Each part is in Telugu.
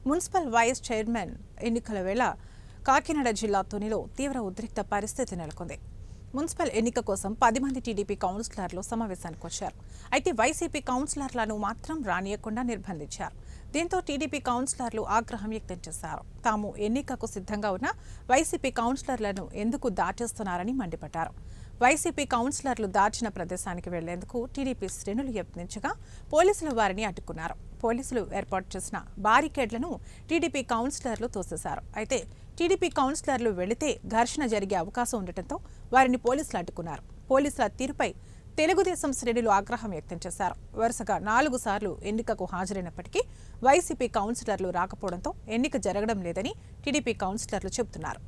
మున్సిపల్ వైస్ చైర్మన్ ఎన్నికల వేళ కాకినాడ జిల్లా తునిలో తీవ్ర ఉద్రిక్త పరిస్థితి నెలకొంది. మున్సిపల్ ఎన్నిక కోసం 10 మంది టీడీపీ కౌన్సిలర్లు సమావేశానికి వచ్చారు. అయితే వైసీపీ కౌన్సిలర్లను మాత్రం రానియకుండా నిర్బంధించారు. దీంతో టీడీపీ కౌన్సిలర్లు ఆగ్రహం వ్యక్తం చేశారు. తాము ఎన్నికకు సిద్ధంగా ఉన్న వైసీపీ కౌన్సిలర్లను ఎందుకు దాటేస్తున్నారని మండిపడ్డారు. వైసీపీ కౌన్సిలర్లు దాచిన ప్రదేశానికి వెళ్లేందుకు టీడీపీ శ్రేణులు యత్నించగా పోలీసులు వారిని అడ్డుకున్నారు. పోలీసులు ఏర్పాటు చేసిన బారికేడ్లను టీడీపీ కౌన్సిలర్లు తోసేశారు. అయితే టీడీపీ కౌన్సిలర్లు వెళితే ఘర్షణ జరిగే అవకాశం ఉండటంతో వారిని పోలీసులు అడ్డుకున్నారు. పోలీసుల తీరుపై తెలుగుదేశం శ్రేణులు ఆగ్రహం వ్యక్తం చేశారు. వరుసగా 4 సార్లు ఎన్నికకు హాజరైనప్పటికీ వైసీపీ కౌన్సిలర్లు రాకపోవడంతో ఎన్నిక జరగడం లేదని టీడీపీ కౌన్సిలర్లు చెబుతున్నారు.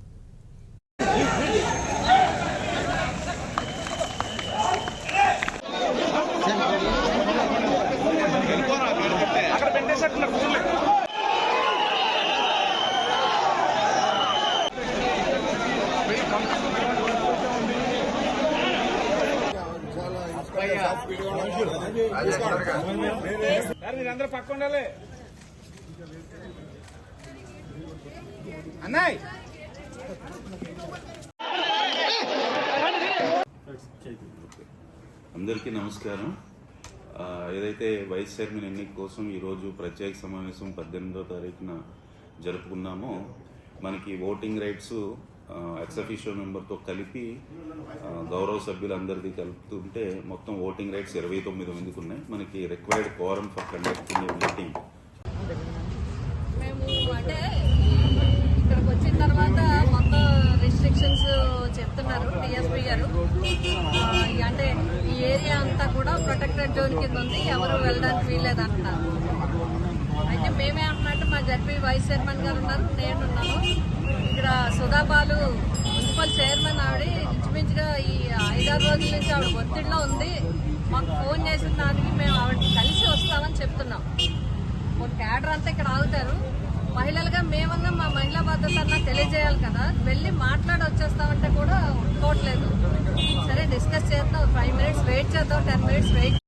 మీరందరూ పక్క ఉండాలి అన్నాయ్. అందరికీ నమస్కారం. ఏదైతే వైస్ చైర్మన్ ఎన్నిక కోసం ఈరోజు ప్రత్యేక సమావేశం 18వ తారీఖున జరుపుకున్నామో మనకి ఓటింగ్ రైట్స్ ఎక్స్ అఫీషియో మెంబర్తో కలిపి గౌరవ సభ్యులందరిది కలుపుతుంటే మొత్తం ఓటింగ్ రైట్స్ 29 మందికి ఉన్నాయి. మనకి required quorum for conducting meeting. మేము అంటే ఇక్కడికి వచ్చిన తర్వాత మొత్తం రిస్ట్రిక్షన్స్ చెప్తున్నారు డిఎస్పీ గారు. అంటే ఈ ఏరియా అంతా కూడా ప్రొటెక్టెడ్ జోన్ కింద ఉంది, ఎవరు వెళ్ళడానికి వీల్లేదు అంటున్నారు. అయితే మేమే అంటున్నట్టు మా జడ్పీ వైస్ చైర్మన్ గారు ఉన్నారు, నేనున్నాను. ఇక్కడ సుధాబాలు మున్సిపల్ చైర్మన్ ఆవిడ ఇంచుమించుగా ఈ 5-6 రోజుల నుంచి ఆవిడ ఒత్తిడిలో ఉంది. మాకు ఫోన్ చేసిన దానికి మేము ఆవిడ కలిసి వస్తామని చెప్తున్నాం. ఒక క్యాడర్ అంతా ఇక్కడ ఆగుతారు. మహిళలుగా మేమన్నా మా మహిళా భద్రత అన్నా తెలియజేయాలి కదా, వెళ్ళి మాట్లాడి వచ్చేస్తామంటే కూడా ఒప్పుకోవట్లేదు. సరే డిస్కస్ చేద్దాం, 5 minutes వెయిట్ చేద్దాం, 10 minutes వెయిట్